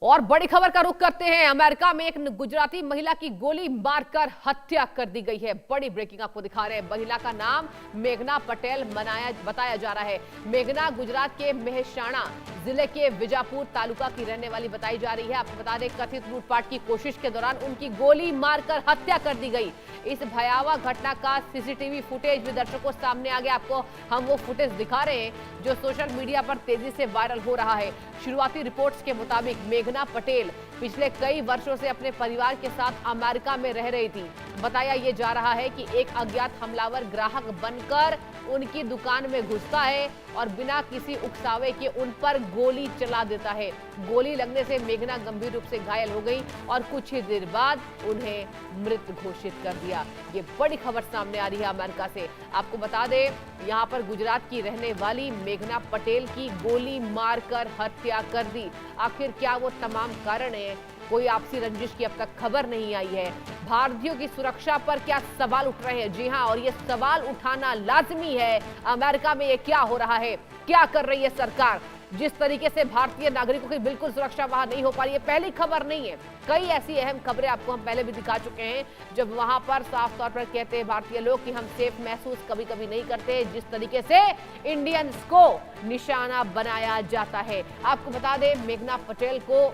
और बड़ी खबर का रुख करते हैं। अमेरिका में एक गुजराती महिला की गोली मारकर हत्या कर दी गई है। बड़ी ब्रेकिंग आपको दिखा रहे हैं। महिला का नाम मेघना पटेल बताया जा रहा है। मेघना गुजरात के मेहसाणा जिले के विजापुर तालुका की रहने वाली बताई जा रही है। आपको बता दें, कथित लूटपाट की कोशिश के दौरान उनकी गोली मारकर हत्या कर दी गई। इस भयावह घटना का सीसीटीवी फुटेज भी दर्शकों सामने आ गया। आपको हम वो फुटेज दिखा रहे हैं जो सोशल मीडिया पर तेजी से वायरल हो रहा है। शुरुआती रिपोर्ट्स के मुताबिक मेघना पटेल पिछले कई वर्षों से अपने परिवार के साथ अमेरिका में रह रही थी। बताया यह जा रहा है कि एक अज्ञात हमलावर ग्राहक बनकर उनकी दुकान में घुसता है और बिना किसी उकसावे के उन पर गोली चला देता है। गोली लगने से मेघना गंभीर रूप से घायल हो गई और कुछ ही देर बाद उन्हें मृत घोषित कर दिया। ये बड़ी खबर सामने आ रही है अमेरिका से। आपको बता दें, यहाँ पर गुजरात की रहने वाली मेघना पटेल की गोली मारकर हत्या कर दी। आखिर क्या वो तमाम कारण है? कोई आपसी रंजिश की अब तक खबर नहीं आई है। भारतीयों की सुरक्षा पर क्या सवाल उठ रहे हैं? जी हां, और ये सवाल उठाना लाजमी है। अमेरिका में ये क्या हो रहा है? क्या कर रही है सरकार? जिस तरीके से भारतीय नागरिकों की बिल्कुल सुरक्षा वहां नहीं हो पा रही है, पहली खबर नहीं है। कई ऐसी अहम खबरें आपको हम पहले भी दिखा चुके हैं, जब वहां पर साफ तौर पर कहते हैं भारतीय लोग कि हम सेफ महसूस कभी कभी नहीं करते। जिस तरीके से इंडियंस को निशाना बनाया जाता है। आपको बता दें, मेघना पटेल को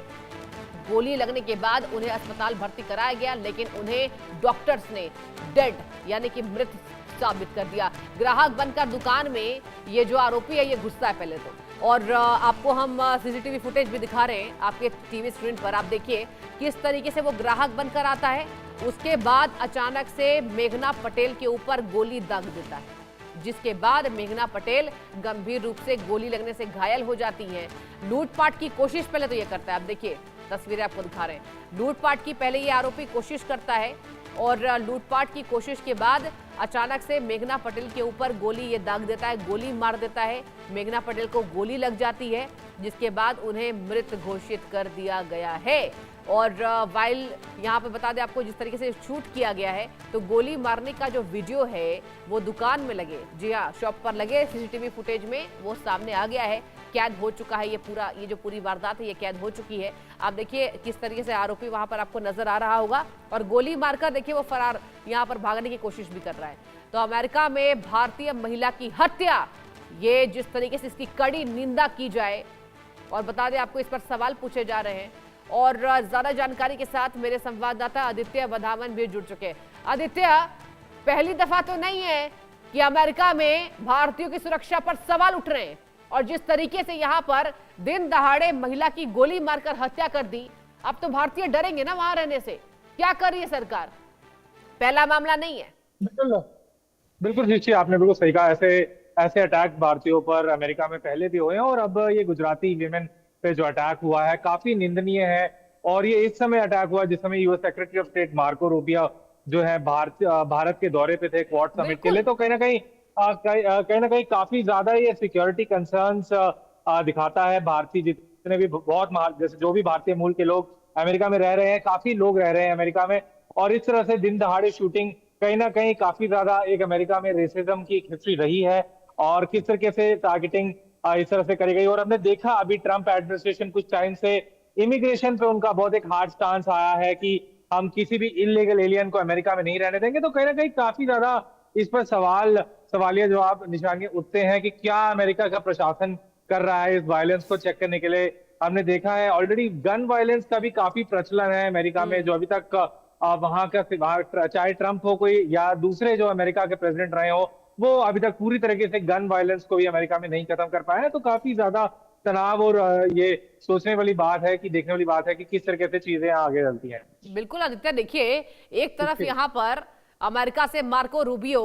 गोली लगने के बाद उन्हें अस्पताल भर्ती कराया गया, लेकिन उन्हें डॉक्टर्स ने डेड यानी कि मृत साबित कर दिया। ग्राहक बनकर दुकान में ये जो आरोपी है ये घुसता है पहले तो, और आपको हम सीसीटीवी फुटेज भी दिखा रहे हैं आपके टीवी स्क्रीन पर। आप देखिए किस तरीके से वो ग्राहक बनकर आता है। उसके बाद अचानक से मेघना पटेल के ऊपर गोली दाग देता है, जिसके बाद मेघना पटेल गंभीर रूप से गोली लगने से घायल हो जाती हैं। लूटपाट की कोशिश पहले तो ये करता है। आप देखिए तस्वीरें आपको दिखा रहे हैं। लूटपाट की पहले ये आरोपी कोशिश करता है और लूटपाट की कोशिश के बाद अचानक से मेघना पटेल के ऊपर गोली ये दाग देता है, गोली मार देता है। मेघना पटेल को गोली लग जाती है, जिसके बाद उन्हें मृत घोषित कर दिया गया है। और वाइल यहाँ पे बता दें आपको, जिस तरीके से शूट किया गया है, तो गोली मारने का जो वीडियो है वो दुकान में लगे, जी हाँ, शॉप पर लगे सीसीटीवी फुटेज में वो सामने आ गया है। कैद हो चुका है ये जो पूरी वारदात है ये कैद हो चुकी है। आप देखिए किस तरीके से आरोपी वहां पर आपको नजर आ रहा होगा, और गोली मारकर देखिए वो फरार यहाँ पर भागने की कोशिश भी कर रहा है। तो अमेरिका में भारतीय महिला की हत्या, ये जिस तरीके से इसकी कड़ी निंदा की जाए, और बता दें आपको इस पर सवाल पूछे जा रहे हैं। और ज्यादा जानकारी के साथ मेरे संवाददाता आदित्य बधावन भी जुड़ चुके हैं। आदित्य, पहली दफा तो नहीं है कि अमेरिका में भारतीयों की सुरक्षा पर सवाल उठ रहे हैं, और जिस तरीके से यहाँ पर दिन दहाड़े महिला की गोली मारकर हत्या कर दी, अब तो भारतीय डरेंगे ना वहां रहने से। क्या कर रही है सरकार? पहला मामला नहीं है। बिल्कुल बिल्कुल ऋषि, आपने बिल्कुल सही कहा। ऐसे ऐसे अटैक भारतीयों पर अमेरिका में पहले भी हुए हैं, और अब ये गुजराती विमेन पे जो अटैक हुआ है काफी निंदनीय है। और ये इस समय अटैक हुआ जिस समय US secretary of state Marco Rubio जो है भारत के दौरे पे थे क्वाड समिट के लिए। बिल्कुल। तो कहीं ना कहीं कहीं ना कहीं काफी ज्यादा ये सिक्योरिटी कंसर्न्स दिखाता है। भारतीय जितने भी जैसे जो भी भारतीय मूल के लोग अमेरिका में रह रहे हैं, काफी लोग रह रहे हैं अमेरिका में, और इस तरह से दिन दहाड़े शूटिंग कहीं ना कहीं काफी ज्यादा एक अमेरिका में रेसिज्म की एक हिस्ट्री रही है। और किस तरीके से टारगेटिंग इस तरह से करी गई। और हमने देखा अभी ट्रंप एडमिनिस्ट्रेशन कुछ टाइम से इमिग्रेशन पे उनका बहुत एक हार्ड स्टांस आया है कि हम किसी भी इलीगल एलियन को अमेरिका में नहीं रहने देंगे। तो कहीं ना कहीं काफी ज्यादा इस पर सवालिया जवाब निशानियां उठते हैं कि क्या अमेरिका का प्रशासन कर रहा है इस वायलेंस को चेक करने के लिए। हमने देखा है ऑलरेडी गन वायलेंस का भी काफी प्रचलन है अमेरिका में, जो अभी तक वहां का चाहे ट्रंप हो कोई या दूसरे जो अमेरिका के प्रेसिडेंट रहे हो, वो अभी तक पूरी तरीके से गन वायलेंस को भी अमेरिका में नहीं खत्म कर पाए हैं। तो काफी ज्यादा तनाव और ये सोचने वाली बात है कि देखने वाली बात है कि किस तरीके से चीजें आगे चलती हैं। बिल्कुल आदित्य, देखिए एक तरफ यहाँ पर अमेरिका से मार्को रूबियो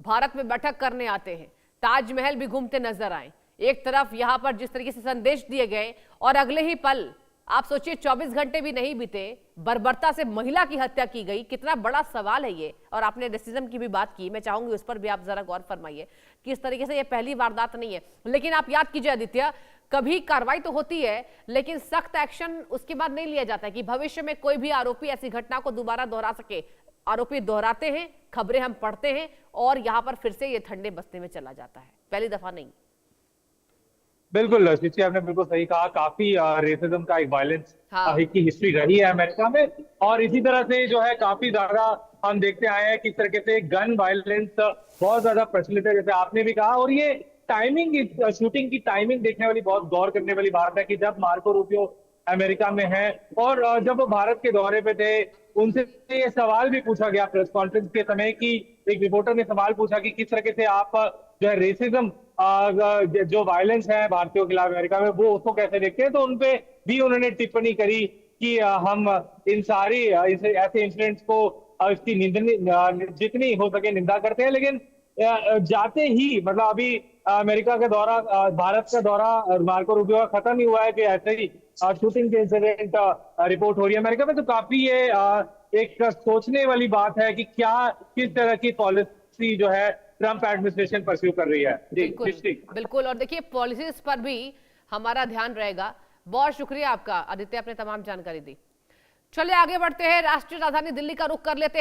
भारत में बैठक करने आते हैं, ताजमहल भी घूमते नजर आए। एक तरफ यहाँ पर जिस तरीके से संदेश दिए गए, और अगले ही पल आप सोचिए 24 घंटे भी नहीं बीते, बर्बरता से महिला की हत्या की गई। कितना बड़ा सवाल है ये। और आपने रेसिज्म की भी बात की, मैं चाहूंगी उस पर भी आप जरा गौर फरमाइए कि इस तरीके से ये पहली वारदात नहीं है। लेकिन आप याद कीजिए आदित्य, कभी कार्रवाई तो होती है लेकिन सख्त एक्शन उसके बाद नहीं लिया जाता है कि भविष्य में कोई भी आरोपी ऐसी घटना को दोबारा दोहरा सके। आरोपी दोहराते हैं, खबरें हम पढ़ते हैं, और यहां पर फिर से ये ठंडे बस्ते में चला जाता है। पहली दफा नहीं। बिल्कुल शिष्य, आपने बिल्कुल सही कहा। काफी रेसिज्म का एक वायलेंस हाँ। की हिस्ट्री रही है अमेरिका में। और इसी तरह से जो है काफी ज्यादा हम देखते आए हैं किस तरीके से गन वायलेंस बहुत ज्यादा प्रचलित है, जैसे आपने भी कहा। और ये टाइमिंग, शूटिंग की टाइमिंग देखने वाली, बहुत गौर करने वाली बात है कि जब मार्को रूबियो अमेरिका में है और जब वो भारत के दौरे पे थे, उनसे ये सवाल भी पूछा गया प्रेस कॉन्फ्रेंस के समय कि एक रिपोर्टर ने सवाल पूछा कि किस तरीके से आप जो है रेसिज्म, जो वायलेंस है भारतीयों के खिलाफ अमेरिका में, वो उसको कैसे देखते हैं। तो उनपे भी उन्होंने टिप्पणी करी कि हम इन सारी ऐसे इंसिडेंट्स को इसकी जितनी हो सके निंदा करते हैं। लेकिन जाते ही, मतलब अभी अमेरिका का दौरा, भारत का दौरा मार्को रूबियो का खत्म ही हुआ है कि ऐसे ही शूटिंग के इंसिडेंट रिपोर्ट हो रही है अमेरिका में। तो काफी ये एक सोचने वाली बात है कि क्या, किस तरह की पॉलिसी जो है ट्रंप एडमिनिस्ट्रेशन परस्यू कर रही है। जी बिल्कुल दृष्टि। बिल्कुल। और देखिए पॉलिसीज पर भी हमारा ध्यान रहेगा। बहुत शुक्रिया आपका आदित्य, आपने तमाम जानकारी दी। चलिए आगे बढ़ते हैं, राष्ट्रीय राजधानी दिल्ली का रुख कर लेते हैं।